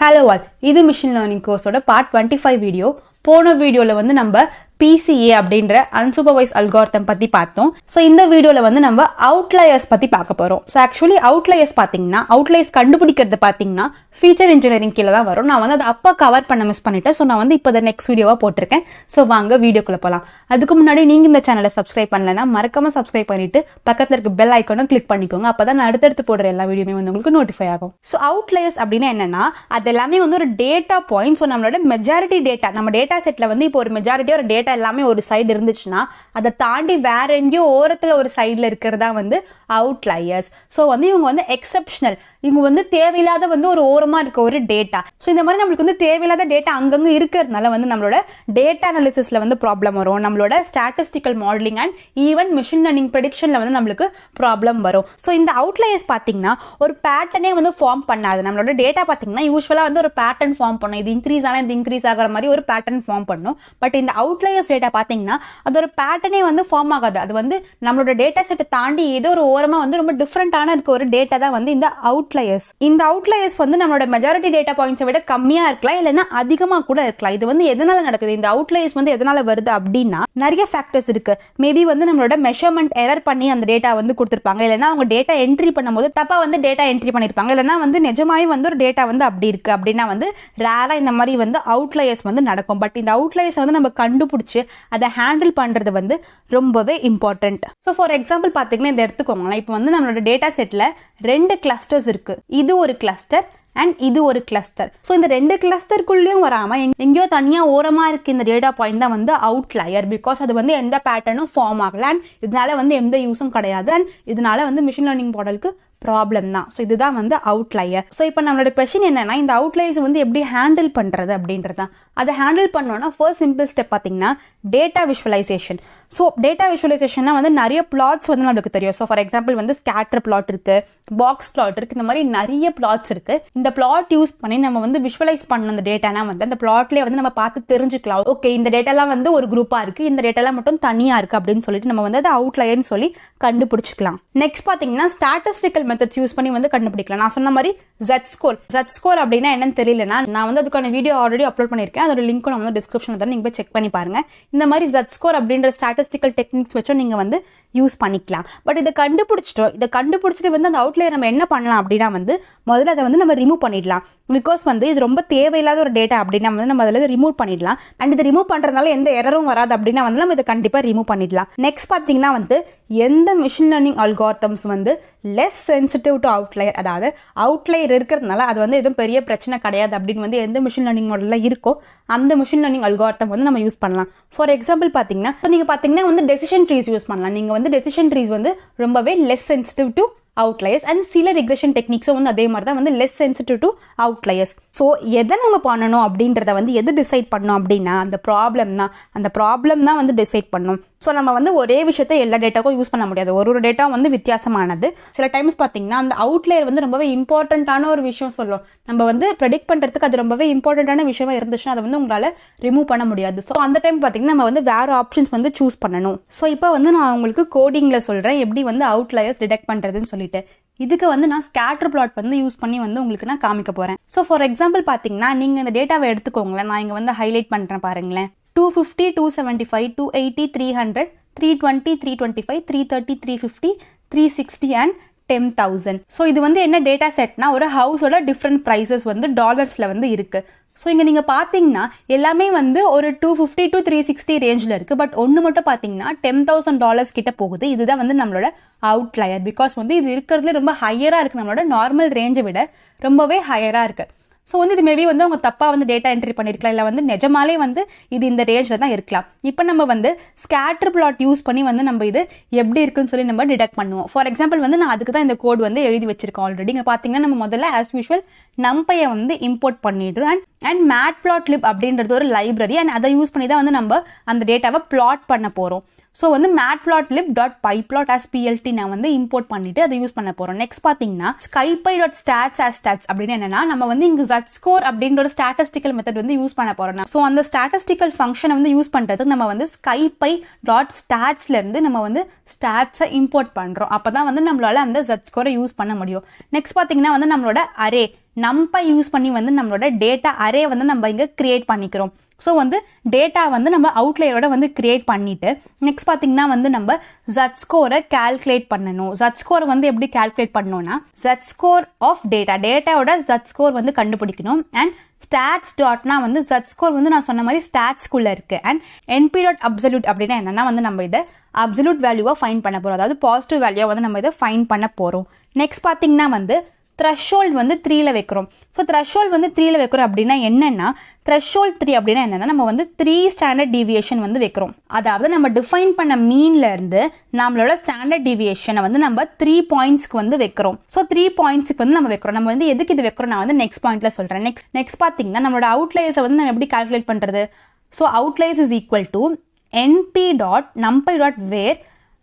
Hello all, இது machine learning கோர்ஸோட part 25 video. போன வீடியோல வந்து நம்ம PCA அப்படின்ற அன்சூப்பர்வைஸ் அல்காரிதம் பத்தி பார்த்தோம். ஸோ இந்த வீடியோல வந்து நம்ம அவுட்லயர்ஸ் பத்தி பார்க்க போறோம். ஸோ ஆக்சுவலி அவுட்லயர்ஸ் பார்த்தீங்கன்னா அவுட்லயர்ஸ் கண்டுபிடிக்கிறது பார்த்தீங்கன்னா ஃபீச்சர் இன்ஜினியரிங் கீழே தான் வரும். நான் வந்து அதை அப்போ கவர் பண்ண மிஸ் பண்ணிட்டேன். ஸோ நான் வந்து இப்போ நெக்ஸ்ட் வீடியோவா போட்டிருக்கேன். ஸோ வாங்க வீடியோக்குள்ள போகலாம். அதுக்கு முன்னாடி நீங்க இந்த சேனலை சப்ஸ்கிரைப் பண்ணலன்னா மறக்காம சப்ஸ்கிரைப் பண்ணிட்டு பக்கத்தில் இருக்க பெல் ஐக்கானும் கிளிக் பண்ணிக்கோங்க. அப்பதான் நான் அடுத்தடுத்து போடுற எல்லா வீடியோமே வந்து உங்களுக்கு நோட்டிஃபை ஆகும். ஸோ அவுட்லயர்ஸ் அப்படின்னா என்னன்னா அது எல்லாமே வந்து ஒரு டேட்டா பாயிண்ட். ஸோ நம்மளோட மெஜாரிட்டி டேட்டா நம்ம டேட்டா செட்ல வந்து இப்போ ஒரு மெஜாரிட்டி ஒரு டேட்டா எல்லாமே ஒரு சைடு இருந்துச்சுன்னா அதை தாண்டி வேற எங்கேயோ ஓரத்துல ஒரு சைடுல இருக்கிறதா வந்து அவுட்லயர்ஸ். ஸோ வந்து இவங்க வந்து எக்ஸெப்ஷனல், இவங்க வந்து தேவையில்லாத வந்து ஒரு ஓரமா இருக்க ஒரு டேட்டா. ஸோ இந்த மாதிரி நம்மளுக்கு வந்து தேவையில்லாத டேட்டா அங்கங்க இருக்கிறதுனால வந்து நம்மளோட டேட்டா அனாலிசிஸ்ல வந்து ப்ராப்ளம் வரும். நம்மளோட statistical modelling and even machine learning ப்ரெடிக்ஷன்ல வந்து நம்மளுக்கு ப்ராப்ளம் வரும். ஸோ இந்த அவுட்லயர்ஸ் பார்த்தீங்கன்னா ஒரு பேட்டர்னே வந்து ஃபார்ம் பண்ணாது. நம்மளோட டேட்டா பார்த்தீங்கன்னா யூஸ்வலா வந்து ஒரு பேட்டர்ன் ஃபார்ம் பண்ணும். இது இன்க்ரீஸ் ஆனால் இது இன்க்ரீஸ் ஆகிற மாதிரி ஒரு பேட்டர்ன் ஃபார்ம் பண்ணும். பட் இந்த அவுட்லயர்ஸ் டேட்டா பார்த்தீங்கன்னா அது ஒரு பேட்டர்னே வந்து ஃபார்ம் ஆகாது. அது வந்து நம்மளோட டேட்டா செட்டை தாண்டி ஏதோ ஒரு ஓரமா வந்து ரொம்ப டிஃப்ரெண்டான இருக்க ஒரு டேட்டா தான் வந்து இந்த அவுட்லயர்ஸ். இந்த அவுட்லயர்ஸ் வந்து நம்மளோட மெஜாரிட்டி டேட்டா பாயிண்ட்ஸை விட கம்மியா இருக்கலாம், இல்லைன்னா அதிகமா கூட இருக்கலாம். இது வந்து எதனால நடக்குது, இந்த அவுட்லயர்ஸ் வந்து எதனால வருது அப்படின்னா நிறைய ஃபேக்டர்ஸ் இருக்கு. மேபி வந்து நம்மளோட மெஷர்மெண்ட் எரர் பண்ணி அந்த டேட்டா வந்து கொடுத்துருப்பாங்க, இல்லைன்னா அவங்க டேட்டா என்ட்ரி பண்ணும்போது தப்பா வந்து டேட்டா என்ட்ரி பண்ணிருப்பாங்க, இல்லைன்னா வந்து நிஜமாவே வந்து ஒரு டேட்டா வந்து அப்படி இருக்கு அப்படின்னா வந்து ரேரா இந்த மாதிரி வந்து அவுட்லயர்ஸ் வந்து நடக்கும். பட் இந்த அவுட்லயர்ஸ் வந்து நம்ம கண்டுபிடிச்சு அதை ஹேண்டில் பண்றது வந்து ரொம்பவே இம்பார்ட்டன்ட். ஸோ ஃபார் எக்ஸாம்பிள் பார்த்தீங்கன்னா இந்த எடுத்துக்கோங்களேன். இப்போ வந்து நம்மளோட டேட்டா செட்ல 2 கிளஸ்டர்ஸ் இருக்கு. இது ஒரு கிளஸ்டர் அண்ட் இது ஒரு கிளஸ்டர். ஸோ இந்த 2 கிளஸ்டருக்குள்ளேயும் வராம எங்கேயோ தனியா ஓரமா இருக்கு இந்த டேட்டா பாயிண்ட் தான் வந்து அவுட்லயர். பிகாஸ் அது வந்து எந்த பேட்டர்னும் ஃபார்ம் ஆகல அண்ட் இதனால வந்து எந்த யூஸும் கிடையாது அண்ட் இதனால வந்து மிஷின் லேர்னிங் மாடலுக்கு ப்ராப்ளம் தான். ஸோ இதுதான் வந்து அவுட்லயர். ஸோ இப்போ நம்மளோட கொஸ்டின் என்னன்னா இந்த அவுட்லயர்ஸ் வந்து எப்படி ஹேண்டில் பண்றது அப்படின்றதான். அதை ஹேண்டில் பண்ணோம்னா ஃபர்ஸ்ட் சிம்பிள் ஸ்டெப் பார்த்தீங்கன்னா டேட்டா விஷுவலைசேஷன். ஸோ டேட்டா விஷுவலைசேஷன்னா வந்து நிறைய பிளாட்ஸ் வந்து நம்மளுக்கு தெரியும். ஸோ ஃபார் எக்ஸாம்பிள் வந்து ஸ்கேட்டர் பிளாட் இருக்கு, பாக்ஸ் பிளாட் இருக்கு, இந்த மாதிரி நிறைய பிளாட்ஸ் இருக்கு. இந்த பிளாட் யூஸ் பண்ணி நம்ம வந்து விஷுவலைஸ் பண்ண அந்த டேட்டானா வந்து அந்த பிளாட்லேயே வந்து நம்ம பார்த்து தெரிஞ்சுக்கலாம். ஓகே இந்த டேட்டாலாம் வந்து ஒரு குரூப்பா இருக்கு, இந்த டேட்டாலாம் மட்டும் தனியா இருக்கு அப்படின்னு சொல்லிட்டு நம்ம வந்து அதை அவுட்லயர்னு சொல்லி கண்டுபிடிச்சிக்கலாம். நெக்ஸ்ட் பார்த்தீங்கன்னா ஸ்டாட்டிஸ்டிக்கல் மெத்தட்ஸ் யூஸ் பண்ணி வந்து கண்டுபிடிக்கலாம். நான் சொன்ன மாதிரி Z-ஸ்கோர் அப்படின்னா என்னன்னு தெரியலனா நான் வந்து அதுக்கான வீடியோ ஆல்ரெடி அப்லோட் பண்ணியிருக்கேன். அதோட லிங்க் நான் வந்து டிஸ்கிரிப்ஷன்ல தரேன், நீங்க போய் செக் பண்ணி பாருங்க. இந்த மாதிரி Z-ஸ்கோர் அப்படின்ற ஸ்டாட்டிஸ்டிக்கல் டெக்னிக்ஸ் வச்சும் நீங்க வந்து யூஸ் பண்ணிக்கலாம். பட் இதை கண்டுபிடிச்சிட்டு வந்து அந்த அவுட்லயர் நம்ம என்ன பண்ணலாம் அப்படின்னா வந்து முதல்ல அதை வந்து நம்ம ரிமூவ் பண்ணிடலாம். பிகாஸ் வந்து இது ரொம்ப தேவையில்லாத ஒரு டேட்டா அப்படின்னா வந்து நம்ம அதில் ரிமூவ் பண்ணிடலாம். அண்ட் இதை ரிமூவ் பண்றதுனால எந்த எரரும் வராது அப்படின்னா வந்து நம்ம இதை கண்டிப்பா ரிமூவ் பண்ணிடலாம். நெக்ஸ்ட் பார்த்தீங்கன்னா வந்து எந்த மிஷின் லேர்னிங் அல்காரிதம்ஸ் வந்து லெஸ் சென்சிட்டிவ் டு அவுட்லயர், அதாவது அவுட்லயர் இருக்கிறதுனால அது வந்து எதுவும் பெரிய பிரச்சனை கிடையாது அப்படின்னு வந்து எந்த மிஷின் லேர்னிங் மாடல்ல இருக்கோ அந்த மிஷின் லேர்னிங் அல்காரிதம் வந்து நம்ம யூஸ் பண்ணலாம். ஃபார் எக்ஸாம்பிள் பார்த்தீங்கன்னா நீங்க பார்த்தீங்கன்னா வந்து டெசிஷன் ட்ரீஸ் யூஸ் பண்ணலாம். நீங்க வந்து டெசிஷன் ட்ரீஸ் வந்து ரொம்பவே less sensitive to outliers and சில ரிக்ரெஷன் டெக்னிக்ஸும் வந்து அதே மாதிரி தான் வந்து less sensitive to outliers. So எதை நம்ம பண்ணணும் அப்படின்றத வந்து எது டிசைட் பண்ணணும் அப்படின்னா அந்த ப்ராப்ளம் தான் வந்து டிசைட் பண்ணணும். ஸோ நம்ம வந்து ஒரே விஷயத்தை எல்லா டேட்டாக்கும் யூஸ் பண்ண முடியாது. ஒரு டேட்டா வந்து வித்தியாசமானது. சில டைம்ஸ் பார்த்தீங்கன்னா அந்த அவுட்லயர் வந்து ரொம்பவே இம்பார்ட்டண்ட்டான ஒரு விஷயம் சொல்லும். நம்ம வந்து ப்ரெடிக்ட் பண்ணுறதுக்கு அது ரொம்பவே இம்பார்ட்டண்ட்டான விஷயமா இருந்துச்சுன்னா அதை வந்து உங்களால் ரிமூவ் பண்ண முடியாது. ஸோ அந்த டைம் பார்த்தீங்கன்னா நம்ம வந்து வேற ஆப்ஷன்ஸ் வந்து சூஸ் பண்ணணும். ஸோ இப்போ வந்து நான் உங்களுக்கு கோடிங்கில் சொல்கிறேன் எப்படி வந்து அவுட்லயர்ஸ் டிடெக்ட் பண்ணுறதுன்னு சொல்லிட்டு. இதுக்கு வந்து நான் ஸ்கேட்டர் பிளாட் வந்து யூஸ் பண்ணி வந்து உங்களுக்கு நான் காமிக்க போறேன். ஸோ ஃபார் எக்ஸாம்பிள் பார்த்தீங்கன்னா நீங்க இந்த டேட்டாவை எடுத்துக்கோங்களேன். நான் இங்க வந்து ஹைலைட் பண்றேன் பாருங்களேன். 250, 275, 280, 300, 320, 325, 330, 350, 360 and 10,000. ஸோ இது வந்து என்ன டேட்டா செட்னா ஒரு ஹவுஸோட டிஃப்ரெண்ட் ப்ரைஸஸ் வந்து டாலர்ஸ்ல வந்து இருக்கு. ஸோ இங்கே நீங்கள் பார்த்தீங்கன்னா எல்லாமே வந்து ஒரு 250 to 360 ரேஞ்சில் இருக்குது. பட் ஒன்று மட்டும் பார்த்தீங்கன்னா $10,000 கிட்ட போகுது. இதுதான் வந்து நம்மளோட அவுட்லயர். பிகாஸ் வந்து இது இருக்கிறதுல ரொம்ப ஹையராக இருக்குது, நம்மளோட நார்மல் ரேஞ்சை விட ரொம்பவே ஹையராக இருக்குது. ஸோ வந்து இது மேபி வந்து அவங்க தப்பாக வந்து டேட்டா என்ட்ரி பண்ணியிருக்கலாம், இல்லை வந்து நிஜமாலே வந்து இது இந்த ரேஞ்சில் தான் இருக்கலாம். இப்போ நம்ம வந்து ஸ்கேட்டர் பிளாட் யூஸ் பண்ணி வந்து நம்ம இது எப்படி இருக்குன்னு சொல்லி நம்ம டிடெக்ட் பண்ணுவோம். ஃபார் எக்ஸாம்பிள் வந்து நான் அதுக்கு தான் இந்த கோட் வந்து எழுதி வச்சிருக்கேன் ஆல்ரெடி. இங்கே பார்த்தீங்கன்னா நம்ம முதல்ல ஆஸ் யூஷுவல் நம்பையை வந்து இம்போர்ட் பண்ணிடுறோம். அண்ட் மேட்ப்ளாட்லிப் அப்படின்றது ஒரு லைப்ரரி அண்ட் அதை யூஸ் பண்ணி தான் வந்து நம்ம அந்த டேட்டாவை பிளாட் பண்ண போகிறோம். ஸோ வந்து matplotlib.pyplot as plt நான் வந்து இம்போர்ட் பண்ணிட்டு அதை யூஸ் பண்ண போறோம். நெக்ஸ்ட் பாத்தீங்கன்னா skypy.stats as stats அப்படின்னு என்னன்னா நம்ம வந்து இங்க z-score அப்படின்ற ஒரு ஸ்டாட்டிஸ்டிக்கல் மெத்தட் வந்து யூஸ் பண்ண போறோம். ஸோ அந்த ஸ்டாட்டிஸ்டிக்கல் ஃபங்க்ஷனை வந்து யூஸ் பண்றதுக்கு நம்ம வந்து skypy.statsல இருந்து நம்ம வந்து ஸ்டாட்ஸை இம்போர்ட் பண்றோம். அப்பதான் வந்து நம்மளால அந்த z-score யூஸ் பண்ண முடியும். நெக்ஸ்ட் பாத்தீங்கன்னா வந்து நம்மளோட அரே numpy யூஸ் பண்ணி வந்து நம்மளோட டேட்டா அரே வந்து நம்ம இங்க கிரியேட் பண்ணிக்கிறோம். ஸோ வந்து டேட்டா வந்து நம்ம அவுட்லையரோட வந்து கிரியேட் பண்ணிட்டு நெக்ஸ்ட் பார்த்தீங்கன்னா வந்து நம்ம z-score கால்குலேட் பண்ணணும். z-score வந்து எப்படி கால்குலேட் பண்ணணும்னா z-score ஆஃப் டேட்டாவோட z-score வந்து கண்டுபிடிக்கணும். அண்ட் ஸ்டாட்ஸ் டாட்னா வந்து z-score வந்து நான் சொன்ன மாதிரி ஸ்டாட்ஸ்குள்ள இருக்கு. அண்ட் np.absolute அப்படின்னா என்னன்னா வந்து நம்ம இதை அப்சல்யூட் வேல்யூவா ஃபைண்ட் பண்ண போறோம். அதாவது பாசிட்டிவ் வேல்யூவா வந்து நம்ம இதை ஃபைண்ட் பண்ண போறோம். நெக்ஸ்ட் பார்த்தீங்கன்னா வந்து த்ரெஷோல்ட் வந்து 3ல வைக்கிறோம். ஸோ த்ரெஷோல்ட் வந்து 3ல வைக்கிறோம் அப்படின்னா என்னன்னா த்ரெஷோல்ட் 3 அப்படின்னா என்னன்னா நம்ம வந்து 3 ஸ்டாண்டர்ட் டீவியேஷன் வந்து வைக்கிறோம். அதாவது நம்ம டிஃபைன் பண்ண மீன்ல இருந்து நம்மளோட ஸ்டாண்டர்ட் டீவியேஷனை வந்து நம்ம 3 பாயிண்ட்ஸ்க்கு வந்து வைக்கிறோம். ஸோ 3 பாயிண்ட்ஸ்க்கு வந்து நம்ம வைக்கிறோம். நம்ம வந்து எதுக்கு இது வைக்கிறோம் நான் வந்து நெக்ஸ்ட் பாயிண்ட்ல சொல்றேன். நெக்ஸ்ட் பார்த்தீங்கன்னா நம்மளோட அவுட்லையர்ஸை வந்து நம்ம எப்படி கால்குலேட் பண்றது? So outliers is equal to np.numpy.where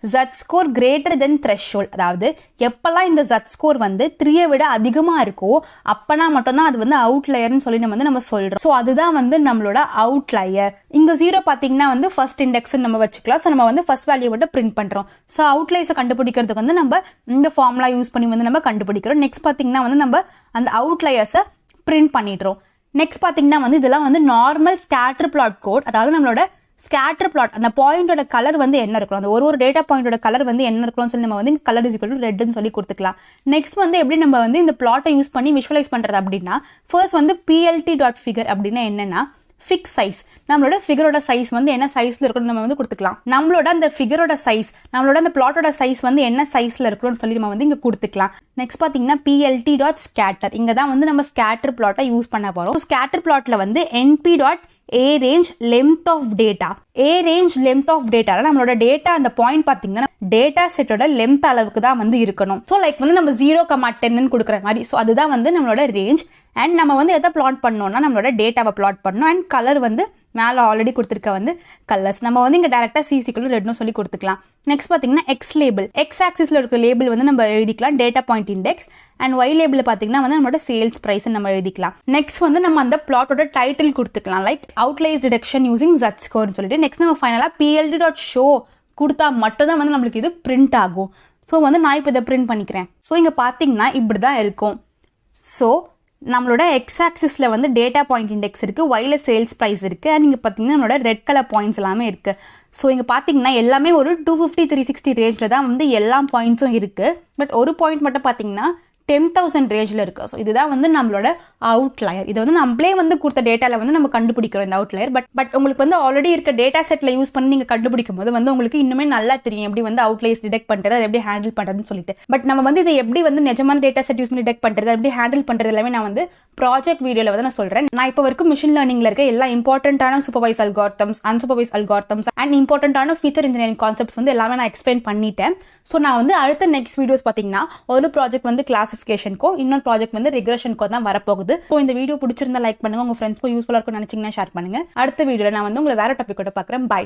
z-score greater than threshold. அதாவது எப்பெல்லாம் இந்த z-score வந்து 3 விட அதிகமா இருக்கோ அப்பனா மட்டும்தான் அது வந்து அவுட்லயர்னு சொல்லி நம்ம சொல்றோம். ஸோ அதுதான் வந்து நம்மளோட அவுட்லயர். இங்க 0 பாத்தீங்கன்னா வந்து ஃபர்ஸ்ட் இண்டெக்ஸ் நம்ம வச்சுக்கலாம். ஸோ நம்ம வந்து ஃபர்ஸ்ட் வேல்யூ மட்டும் பிரிண்ட் பண்றோம். ஸோ அவுட்லையர்ஸை கண்டுபிடிக்கிறதுக்கு வந்து நம்ம இந்த ஃபார்முலா யூஸ் பண்ணி வந்து நம்ம கண்டுபிடிக்கிறோம். நெக்ஸ்ட் பாத்தீங்கன்னா வந்து நம்ம அந்த அவுட்லயர்ஸை பிரிண்ட் பண்ணிடுறோம். நெக்ஸ்ட் பாத்தீங்கன்னா வந்து இதெல்லாம் வந்து நார்மல் ஸ்கேட்டர் பிளாட் கோட். அதாவது நம்மளோட ஸ்கேட்டர் பிளாட் அந்த பாயிண்டோட கலர் வந்து என்ன இருக்கும், அந்த ஒரு டேட்டா பாயிண்டோட கலர் வந்து என்ன இருக்கும்னு சொல்லி நம்ம வந்து கலர் இஸ் ஈக்குவல் டு ரெட்னு சொல்லி கொடுத்துக்கலாம். நெக்ஸ்ட் வந்து எப்படி நம்ம வந்து இந்த பிளாட்டை யூஸ் பண்ணி விஷுவலைஸ் பண்றது அப்படின்னா ஃபர்ஸ்ட் வந்து plt.figure அப்படின்னா என்னன்னா ஃபிக்ஸ் சைஸ். நம்மளோட ஃபிகரோட சைஸ் வந்து என்ன சைஸ்ல இருக்கணும் நம்ம வந்து கொடுத்துக்கலாம். நம்மளோட அந்த ஃபிகரோட சைஸ் நம்மளோட அந்த பிளாட்டோட சைஸ் வந்து என்ன சைஸ்ல இருக்கணும்னு சொல்லி நம்ம வந்து இங்க கொடுத்துக்கலாம். நெக்ஸ்ட் பாத்தீங்கன்னா plt.scatter. இங்க தான் வந்து நம்ம ஸ்கேட்டர் பிளாட்டை யூஸ் பண்ண போறோம். ஸ்கேட்டர் பிளாட்ல வந்து np.arange length of data. arange length of data நம்மளோட டேட்டா அந்த பாயிண்ட் பாத்தீங்கன்னா டேட்டா செட்டோட லென்த் அளவுக்கு தான் வந்து இருக்கணும். ஸோ லைக் வந்து நம்ம 0,10 கொடுக்குற மாதிரி. ஸோ அதுதான் வந்து நம்மளோட ரேஞ்ச். அண்ட் நம்ம வந்து எதை பிளாட் பண்ணோம்னா நம்மளோட டேட்டாவை பிளாட் பண்ணோம். அண்ட் கலர் வந்து மேலே ஆல்ரெடி கொடுத்துருக்க வந்து கலர்ஸ் நம்ம வந்து இங்கே டேரெக்டாக சிசிக்குள்ள ரெட்னு சொல்லி கொடுத்துக்கலாம். நெக்ஸ்ட் பார்த்தீங்கன்னா எக்ஸ் லேபிள். எக்ஸ் ஆக்சிஸில் இருக்கிற லேபிள் வந்து நம்ம எழுதிக்கலாம் data point index. And Y label பார்த்தீங்கன்னா வந்து நம்மளோட சேல்ஸ் ப்ரைஸ் நம்ம எழுதிக்கலாம். நெக்ஸ்ட் வந்து நம்ம அந்த பிளாட்டோட டைட்டில் கொடுத்துக்கலாம் லைக் அவுட்லைஸ் டிடெக்ஷன் யூசிங் z-scoreன்னு சொல்லிட்டு. நெக்ஸ்ட் நம்ம ஃபைனலாக plt.show கொடுத்தா மட்டும் தான் வந்து நம்மளுக்கு இது பிரிண்ட் ஆகும். ஸோ வந்து நான் இப்போ இதை பிரிண்ட் பண்ணிக்கிறேன். ஸோ இங்கே பார்த்தீங்கன்னா இப்படி தான் இருக்கும். ஸோ நம்மளோட எக்ஸ் ஆக்சிஸ்ல வந்து டேட்டா பாயிண்ட் இண்டெக்ஸ் இருக்கு, ஒய்ல சேல்ஸ் ப்ரைஸ் இருக்கு. அண்ட் இங்க பாத்தீங்கன்னா நம்மளோட ரெட் கலர் பாயிண்ட்ஸ் எல்லாமே இருக்கு. ஸோ இங்க பாத்தீங்கன்னா எல்லாமே ஒரு 250 360 ரேஞ்சில தான் வந்து எல்லா பாயிண்ட்ஸும் இருக்கு. பட் ஒரு பாயிண்ட் மட்டும் பாத்தீங்கன்னா 10,000 ரேஞ்சில் இருக்கு. ஸோ இதுதான் வந்து நம்மளோட அவுட்லயர். இது வந்து நம்மளே வந்து கொடுத்த டேட்டால வந்து நம்ம கண்டுபிடிக்கிறோம் இந்த அவுட்லயர். பட் உங்களுக்கு வந்து ஆல்ரெடி இருக்க டேட்டா செட்ல யூஸ் பண்ணி நீங்க கண்டுபிடிக்கும் போது வந்து உங்களுக்கு இன்னுமே நல்லா தெரியும் எப்படி வந்து அவுட்லைஸ் டிடெக்ட் பண்றது, அதை எப்படி ஹேண்டில் பண்றதுன்னு சொல்லிட்டு. பட் நம்ம வந்து இதை எப்படி வந்து நிஜமான டேட்டா செட் யூஸ் பண்ணி டிடெக்ட் பண்றது, எப்படி ஹேண்டில் பண்றது எல்லாமே நான் வந்து ப்ராஜெக்ட் வீடியோல வந்து நான் சொல்றேன். நான் இப்போ வரைக்கும் மிஷின் லேர்னிங்ல இருக்க எல்லா இம்பார்ட்டன்டான supervise algorithms, unsupervise algorithms and இம்பார்ட்டன்டான ஃபீச்சர் இன்ஜினியரிங் கான்செப்ட்ஸ் வந்து எல்லாமே நான் எக்ஸ்பிளைன் பண்ணிட்டேன். ஸோ நான் வந்து அடுத்த நெக்ஸ்ட் வீடியோஸ் பார்த்தீங்கன்னா ஒரு ப்ராஜெக்ட் வந்து கிளாசிஃபிகேஷனுக்கோ இன்னொரு ப்ராஜெக்ட் வந்து ரிக்ரெஷனுக்கோ தான் வரப்போகுது. ஸோ இந்த வீடியோ பிடிச்சிருந்தா லைக் பண்ணுங்க, உங்க ஃப்ரெண்ட்ஸ்க்கும் யூஸ்ஃபுல்லாக இருக்கும்னு நினைச்சீங்கன்னா ஷேர் பண்ணுங்க. அடுத்த வீடியோல நான் வந்து உங்களை வேற டாபிக்கோட பார்க்குறேன். பை.